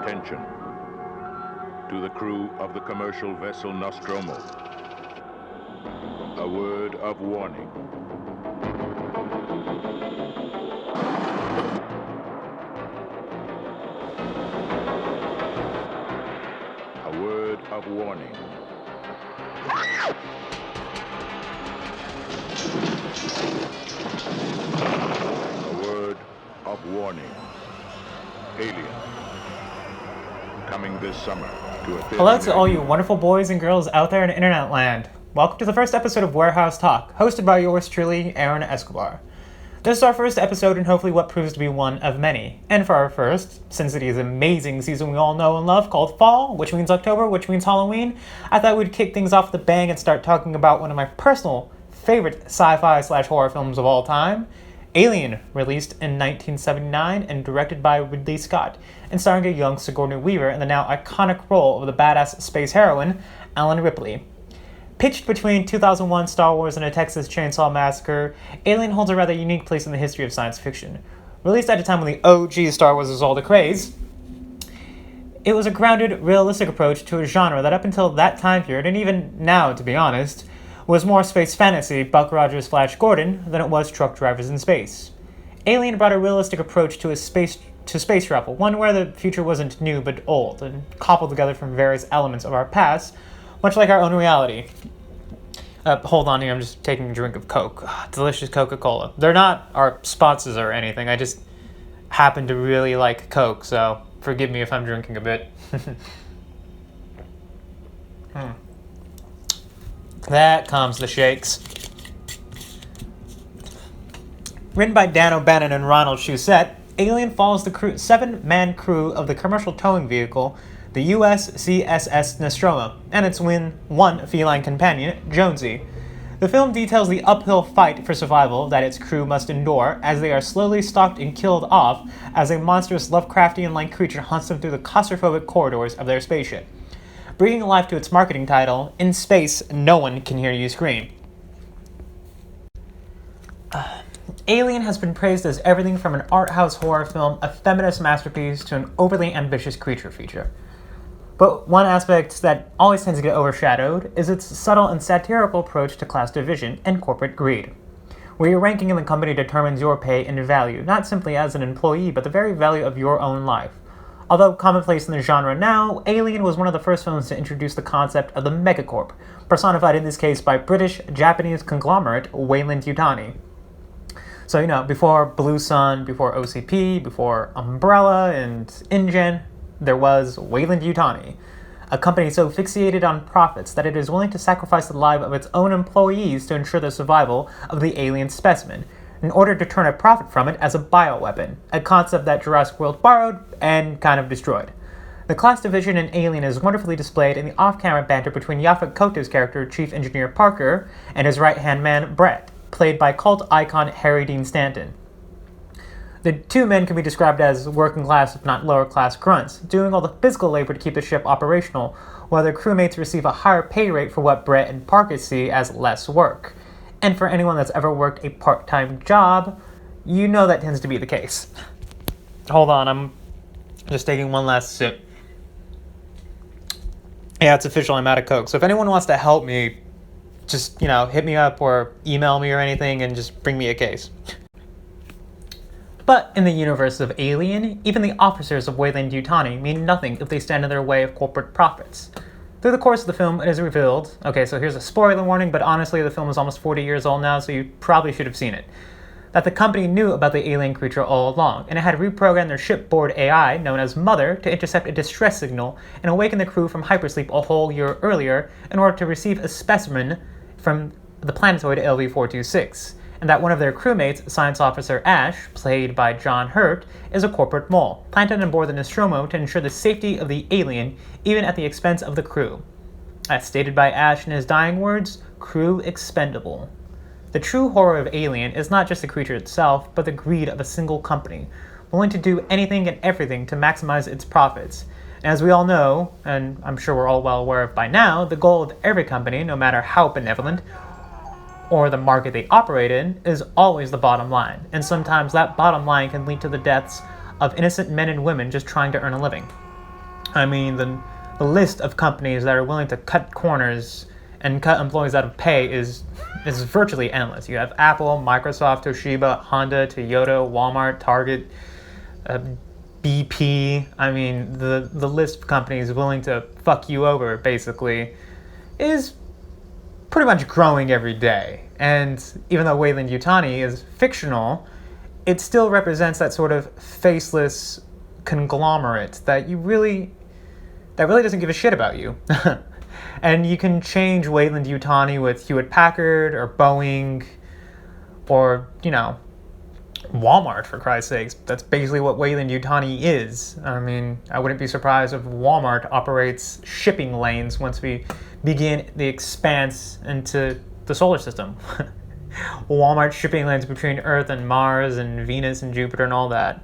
Attention to the crew of the commercial vessel Nostromo. A word of warning. A word of warning. A word of warning. Alien. Coming this summer to a theater. Hello to all you wonderful boys and girls out there in internet land. Welcome to the first episode of Warehouse Talk, hosted by yours truly, Aaron Escobar. This is our first episode and hopefully what proves to be one of many. And for our first, since it is an amazing season we all know and love called Fall, which means October, which means Halloween, I thought we'd kick things off with a bang and start talking about one of my personal favorite sci-fi/horror films of all time, Alien, released in 1979 and directed by Ridley Scott, and starring a young Sigourney Weaver in the now iconic role of the badass space heroine, Ellen Ripley. Pitched between 2001 Star Wars and a Texas Chainsaw Massacre, Alien holds a rather unique place in the history of science fiction. Released at a time when the OG Star Wars was all the craze, it was a grounded, realistic approach to a genre that up until that time period, and even now to be honest, was more space fantasy, Buck Rogers, Flash Gordon, than it was truck drivers in space. Alien brought a realistic approach to space travel, one where the future wasn't new but old, and cobbled together from various elements of our past, much like our own reality. Hold on here, I'm just taking a drink of Coke. Delicious Coca-Cola. They're not our sponsors or anything, I just happen to really like Coke, so forgive me if I'm drinking a bit. That calms the shakes. Written by Dan O'Bannon and Ronald Shusett, Alien follows the seven-man crew of the commercial towing vehicle, the USCSS Nostromo, and its one feline companion, Jonesy. The film details the uphill fight for survival that its crew must endure as they are slowly stalked and killed off as a monstrous Lovecraftian-like creature hunts them through the claustrophobic corridors of their spaceship, bringing life to its marketing title, "In Space, No One Can Hear You Scream." Alien has been praised as everything from an art house horror film, a feminist masterpiece, to an overly ambitious creature feature. But one aspect that always tends to get overshadowed is its subtle and satirical approach to class division and corporate greed, where your ranking in the company determines your pay and value, not simply as an employee, but the very value of your own life. Although commonplace in the genre now, Alien was one of the first films to introduce the concept of the megacorp, personified in this case by British-Japanese conglomerate Weyland-Yutani. So, before Blue Sun, before OCP, before Umbrella and InGen, there was Weyland-Yutani, a company so fixated on profits that it is willing to sacrifice the lives of its own employees to ensure the survival of the alien specimen, in order to turn a profit from it as a bioweapon, a concept that Jurassic World borrowed and kind of destroyed. The class division in Alien is wonderfully displayed in the off-camera banter between Yaphet Kotto's character, Chief Engineer Parker, and his right-hand man, Brett, played by cult icon Harry Dean Stanton. The two men can be described as working-class, if not lower-class grunts, doing all the physical labor to keep the ship operational, while their crewmates receive a higher pay rate for what Brett and Parker see as less work. And for anyone that's ever worked a part-time job, you know that tends to be the case. Hold on, I'm just taking one last sip. Yeah, it's official, I'm out of Coke. So if anyone wants to help me, just, hit me up or email me or anything and just bring me a case. But in the universe of Alien, even the officers of Weyland-Yutani mean nothing if they stand in their way of corporate profits. Through the course of the film, it is revealed, okay, so here's a spoiler warning, but honestly the film is almost 40 years old now, so you probably should have seen it, that the company knew about the alien creature all along, and it had reprogrammed their shipboard AI, known as Mother, to intercept a distress signal and awaken the crew from hypersleep a whole year earlier in order to receive a specimen from the planetoid LV-426, and that one of their crewmates, Science Officer Ash, played by John Hurt, is a corporate mole, planted on board the Nostromo to ensure the safety of the alien, even at the expense of the crew. As stated by Ash in his dying words, crew expendable. The true horror of Alien is not just the creature itself, but the greed of a single company, willing to do anything and everything to maximize its profits. And as we all know, and I'm sure we're all well aware of by now, the goal of every company, no matter how benevolent, or the market they operate in, is always the bottom line. And sometimes that bottom line can lead to the deaths of innocent men and women just trying to earn a living. I mean, the list of companies that are willing to cut corners and cut employees out of pay is virtually endless. You have Apple, Microsoft, Toshiba, Honda, Toyota, Walmart, Target, BP. I mean, the list of companies willing to fuck you over, basically, is pretty much growing every day. And even though Weyland Yutani is fictional, it still represents that sort of faceless conglomerate that really doesn't give a shit about you. And you can change Weyland Yutani with Hewlett Packard or Boeing or, Walmart, for Christ's sakes. That's basically what Weyland Yutani is. I mean, I wouldn't be surprised if Walmart operates shipping lanes once we begin the expanse into the solar system. Walmart shipping lanes between Earth and Mars and Venus and Jupiter and all that.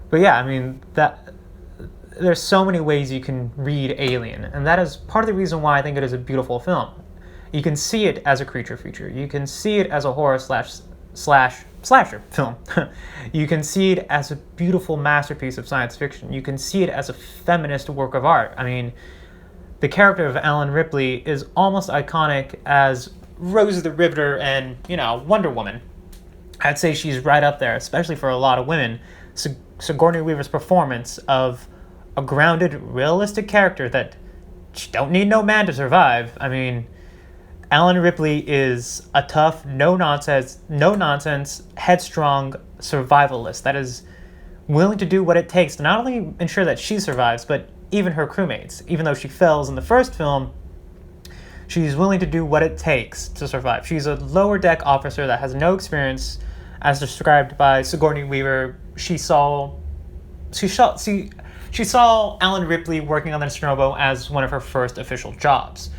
But yeah, I mean, there's so many ways you can read Alien, and that is part of the reason why I think it is a beautiful film. You can see it as a creature feature. You can see it as a horror slasher film. You can see it as a beautiful masterpiece of science fiction. You can see it as a feminist work of art. I mean, the character of Ellen Ripley is almost iconic as Rose the Riveter and, Wonder Woman. I'd say she's right up there, especially for a lot of women. Sigourney Weaver's performance of a grounded, realistic character that she don't need no man to survive. I mean, Ellen Ripley is a tough, no-nonsense, headstrong survivalist that is willing to do what it takes to not only ensure that she survives, but even her crewmates. Even though she fails in the first film, she's willing to do what it takes to survive. She's a lower deck officer that has no experience, as described by Sigourney Weaver. She saw Ellen Ripley working on the Nostromo as one of her first official jobs.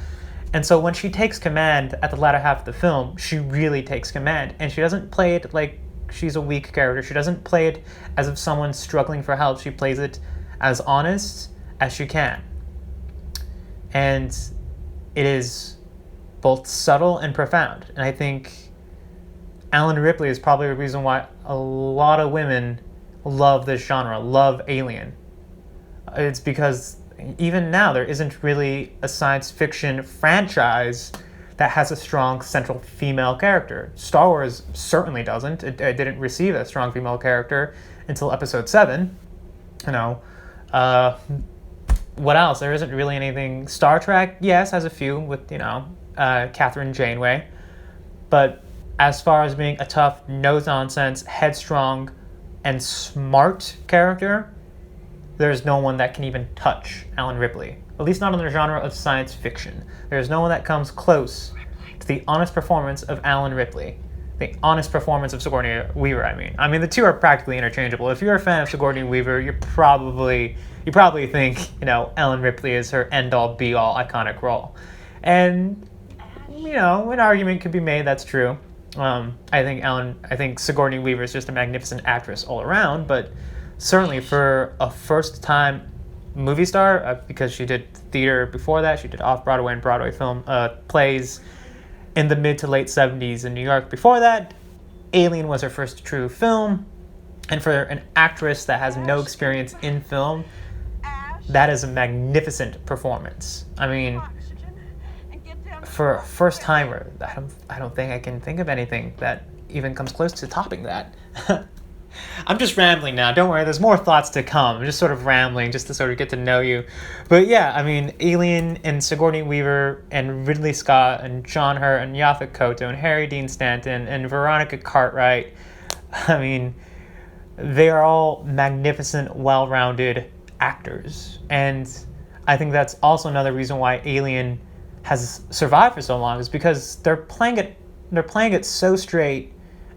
And so when she takes command at the latter half of the film, she really takes command. And she doesn't play it like she's a weak character. She doesn't play it as if someone's struggling for help. She plays it as honest as she can. And it is both subtle and profound. And I think Ellen Ripley is probably the reason why a lot of women love this genre, love Alien. It's because even now there isn't really a science fiction franchise that has a strong central female character. Star Wars certainly doesn't. It didn't receive a strong female character until Episode 7. What else? There isn't really anything. Star Trek, yes, has a few with, Catherine Janeway. But as far as being a tough, no-nonsense, headstrong, and smart character, there's no one that can even touch Ellen Ripley. At least not in the genre of science fiction. There's no one that comes close to the honest performance of Ellen Ripley. The honest performance of Sigourney Weaver, I mean, the two are practically interchangeable. If you're a fan of Sigourney Weaver, you probably think, Ellen Ripley is her end-all, be-all iconic role. And, an argument could be made that's true. I think Sigourney Weaver is just a magnificent actress all around, but certainly for a first-time movie star, because she did theater before that, she did off-Broadway and Broadway film plays in the mid to late 70s in New York. Before that, Alien was her first true film, and for an actress that has no experience in film, that is a magnificent performance. I mean, for a first-timer, I don't think I can think of anything that even comes close to topping that. I'm just rambling now. Don't worry, there's more thoughts to come. I'm just sort of rambling just to sort of get to know you. But yeah, I mean, Alien and Sigourney Weaver and Ridley Scott and John Hurt and Yaphet Kotto and Harry Dean Stanton and Veronica Cartwright, I mean, they are all magnificent, well-rounded actors. And I think that's also another reason why Alien has survived for so long, is because they're playing it so straight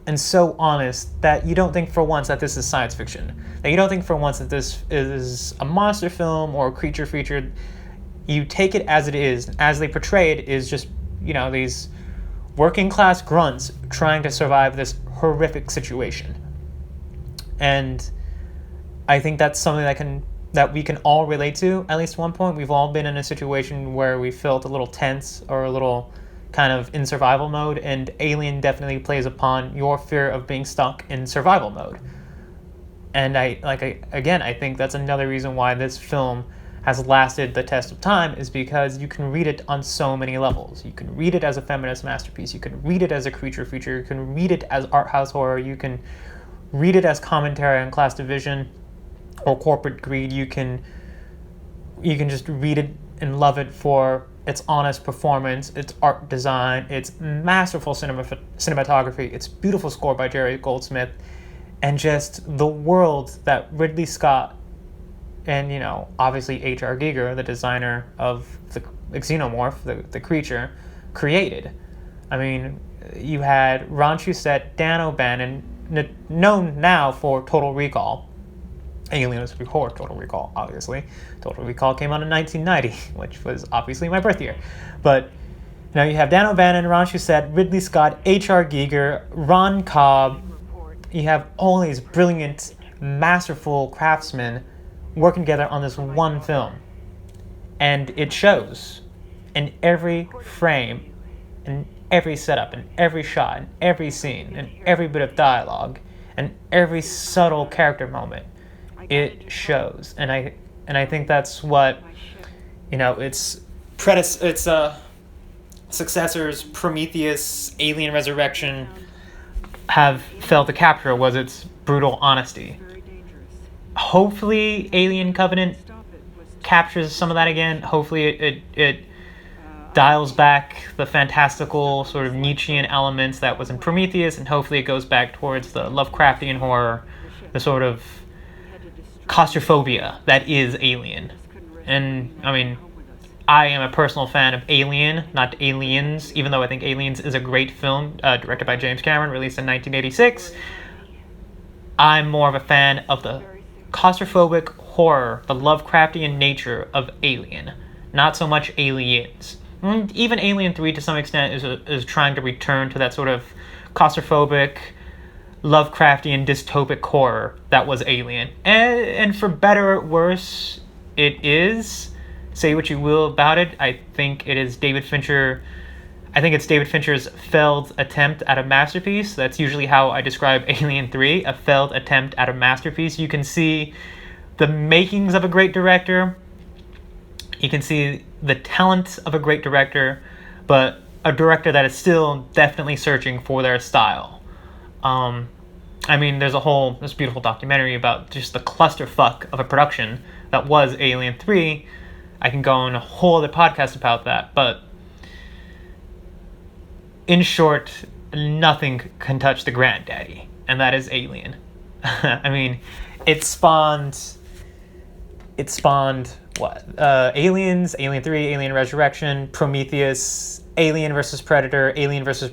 and so honest that you don't think for once that this is science fiction. That you don't think for once that this is a monster film or a creature feature. You take it as it is. As they portray it is just, these working class grunts trying to survive this horrific situation. And I think that's something that we can all relate to. At least one point, we've all been in a situation where we felt a little tense or a little kind of in survival mode, and Alien definitely plays upon your fear of being stuck in survival mode. And I think that's another reason why this film has lasted the test of time is because you can read it on so many levels. You can read it as a feminist masterpiece. You can read it as a creature feature. You can read it as art house horror. You can read it as commentary on class division or corporate greed. You can just read it and love it for its honest performance, its art design, its masterful cinematography, its beautiful score by Jerry Goldsmith, and just the world that Ridley Scott and, obviously H.R. Giger, the designer of the xenomorph, the creature, created. I mean, you had Ron Shusett, Dan O'Bannon, known now for Total Recall. Alien was before Total Recall, obviously. Total Recall came out in 1990, which was obviously my birth year. But now you have Dan O'Bannon, Ron Shusett, Ridley Scott, H.R. Giger, Ron Cobb. You have all these brilliant, masterful craftsmen working together on this one film. And it shows in every frame, in every setup, in every shot, in every scene, in every bit of dialogue, and every subtle character moment. It shows, and I think that's what its successors, Prometheus, Alien Resurrection, have failed to capture was its brutal honesty. Hopefully, Alien Covenant captures some of that again. Hopefully, it dials back the fantastical sort of Nietzschean elements that was in Prometheus, and hopefully it goes back towards the Lovecraftian horror, the sort of claustrophobia that is Alien. And I mean, I am a personal fan of Alien, not Aliens, even though I think Aliens is a great film directed by James Cameron, released in 1986. I'm more of a fan of the claustrophobic horror, the Lovecraftian nature of Alien, not so much Aliens. Even Alien 3 to some extent is trying to return to that sort of claustrophobic, Lovecraftian dystopic horror that was Alien. And for better or worse, it is. Say what you will about it. I think it's David Fincher's failed attempt at a masterpiece. That's usually how I describe Alien 3, a failed attempt at a masterpiece. You can see the makings of a great director. You can see the talent of a great director, but a director that is still definitely searching for their style. I mean, there's this beautiful documentary about just the clusterfuck of a production that was Alien 3. I can go on a whole other podcast about that, but in short, nothing can touch the granddaddy, and that is Alien. I mean, it spawned what? Aliens, Alien 3, Alien Resurrection, Prometheus, Alien vs. Predator, Alien vs.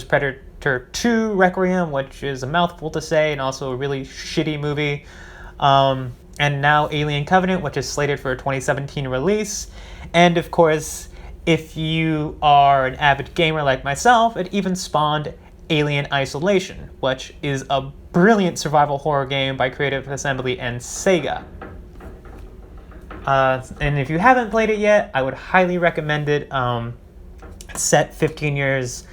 Predator 2 Requiem, which is a mouthful to say, and also a really shitty movie. And now Alien Covenant, which is slated for a 2017 release. And of course, if you are an avid gamer like myself, it even spawned Alien Isolation, which is a brilliant survival horror game by Creative Assembly and Sega. And if you haven't played it yet, I would highly recommend it. Set 15 years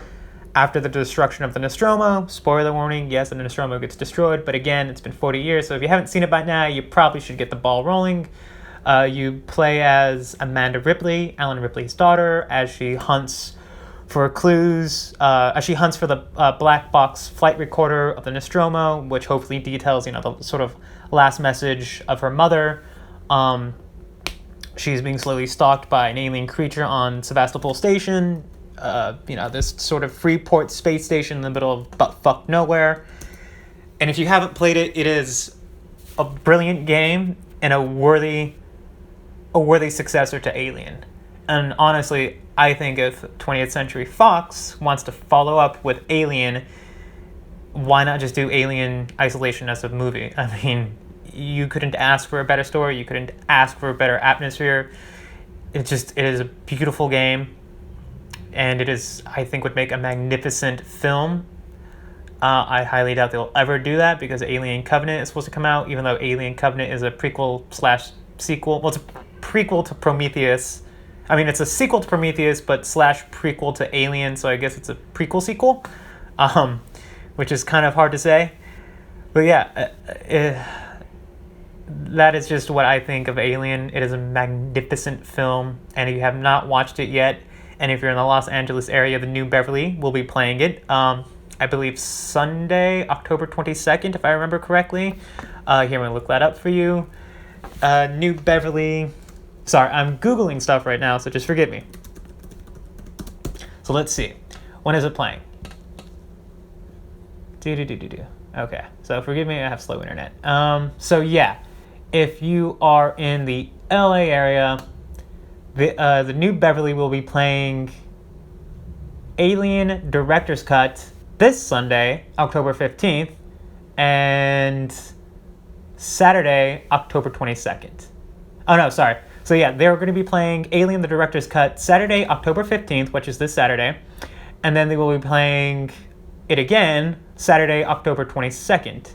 after the destruction of the Nostromo. Spoiler warning, yes, the Nostromo gets destroyed, but again, it's been 40 years, so if you haven't seen it by now, you probably should get the ball rolling. You play as Amanda Ripley, Alan Ripley's daughter, as she hunts for clues, as she hunts for the black box flight recorder of the Nostromo, which hopefully details, the sort of last message of her mother. She's being slowly stalked by an alien creature on Sevastopol Station, this sort of Freeport space station in the middle of butt-fuck nowhere. And if you haven't played it, it is a brilliant game and a worthy successor to Alien. And honestly, I think if 20th Century Fox wants to follow up with Alien, why not just do Alien Isolation as a movie? I mean, you couldn't ask for a better story. You couldn't ask for a better atmosphere. It is a beautiful game. And it is, I think, would make a magnificent film. I highly doubt they'll ever do that because Alien Covenant is supposed to come out, even though Alien Covenant is a prequel/sequel. Well, it's a prequel to Prometheus. I mean, it's a sequel to Prometheus, but /prequel to Alien, so I guess it's a prequel sequel, which is kind of hard to say. But yeah, that is just what I think of Alien. It is a magnificent film, and if you have not watched it yet, and if you're in the Los Angeles area, the New Beverly will be playing it. I believe Sunday, October 22nd, if I remember correctly. Here, I'm going to look that up for you. New Beverly. Sorry, I'm Googling stuff right now, so just forgive me. So let's see. When is it playing? Okay, so forgive me, I have slow internet. So yeah, if you are in the LA area, the New Beverly will be playing Alien Director's Cut this Sunday, October 15th, and Saturday, October 22nd. Oh no, sorry. So yeah, they're going to be playing Alien the Director's Cut Saturday, October 15th, which is this Saturday, and then they will be playing it again Saturday, October 22nd.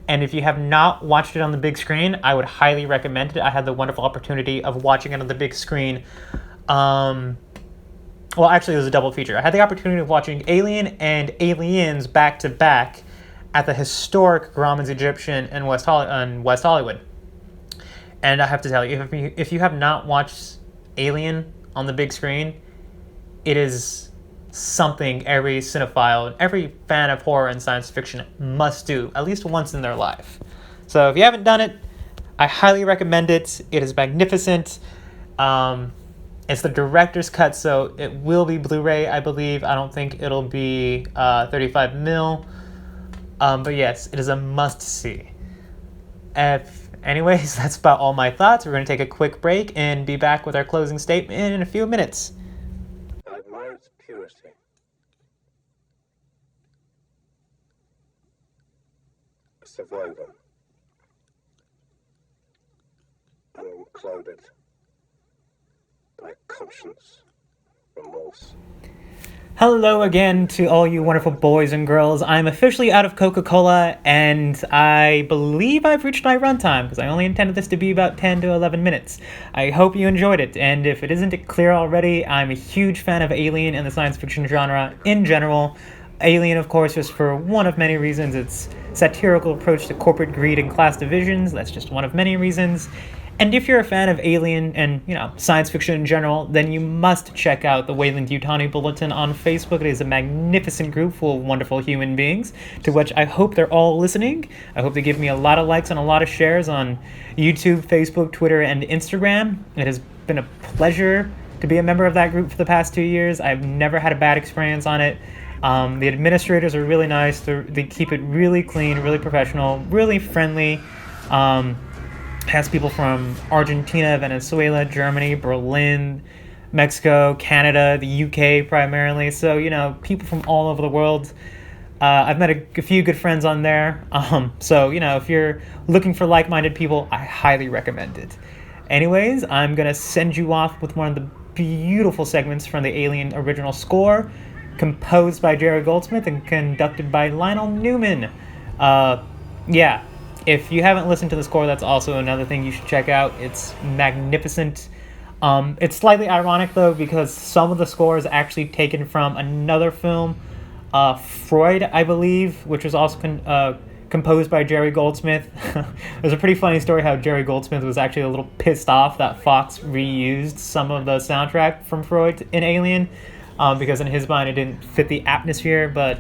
And if you have not watched it on the big screen, I would highly recommend it. I had the wonderful opportunity of watching it on the big screen. Well, actually, it was a double feature. I had the opportunity of watching Alien and Aliens back to back at the historic Grauman's Egyptian in West Hollywood. And I have to tell you, if you have not watched Alien on the big screen, it is something every cinephile, every fan of horror and science fiction must do at least once in their life. So if you haven't done it, I highly recommend it. It is magnificent. It's the director's cut, so it will be Blu-ray, I believe. I don't think it'll be 35 mil. But yes, it is a must-see. Anyways, that's about all my thoughts. We're going to take a quick break and be back with our closing statement in a few minutes. I admire its purity. A survivor. Unclouded by conscience, remorse. Hello again to all you wonderful boys and girls. I'm officially out of Coca-Cola, and I believe I've reached my runtime, because I only intended this to be about 10 to 11 minutes. I hope you enjoyed it, and if it isn't clear already, I'm a huge fan of Alien and the science fiction genre in general. Alien, of course, just for one of many reasons. Its satirical approach to corporate greed and class divisions, that's just one of many reasons. And if you're a fan of Alien and, science fiction in general, then you must check out the Weyland-Yutani Bulletin on Facebook. It is a magnificent group full of wonderful human beings, to which I hope they're all listening. I hope they give me a lot of likes and a lot of shares on YouTube, Facebook, Twitter, and Instagram. It has been a pleasure to be a member of that group for the past 2 years. I've never had a bad experience on it. The administrators are really nice. They keep it really clean, really professional, really friendly. Has people from Argentina, Venezuela, Germany, Berlin, Mexico, Canada, the UK primarily. So, people from all over the world. I've met a few good friends on there. So, if you're looking for like-minded people, I highly recommend it. Anyways, I'm going to send you off with one of the beautiful segments from the Alien original score, composed by Jerry Goldsmith and conducted by Lionel Newman. If you haven't listened to the score, that's also another thing you should check out. It's magnificent. It's slightly ironic, though, because some of the score is actually taken from another film, Freud, I believe, which was also composed by Jerry Goldsmith. There's a pretty funny story how Jerry Goldsmith was actually a little pissed off that Fox reused some of the soundtrack from Freud in Alien, because in his mind it didn't fit the atmosphere, but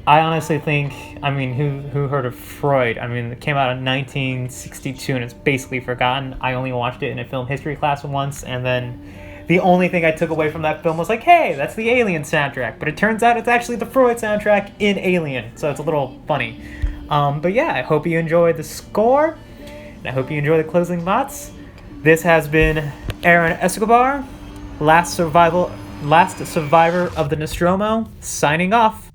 I honestly think, who heard of Freud? It came out in 1962 and it's basically forgotten. I only watched it in a film history class once, and then the only thing I took away from that film was like, hey, that's the Alien soundtrack. But it turns out it's actually the Freud soundtrack in Alien, so it's a little funny. But yeah, I hope you enjoyed the score, and I hope you enjoy the closing thoughts. This has been Aaron Escobar, last survivor of the Nostromo, signing off.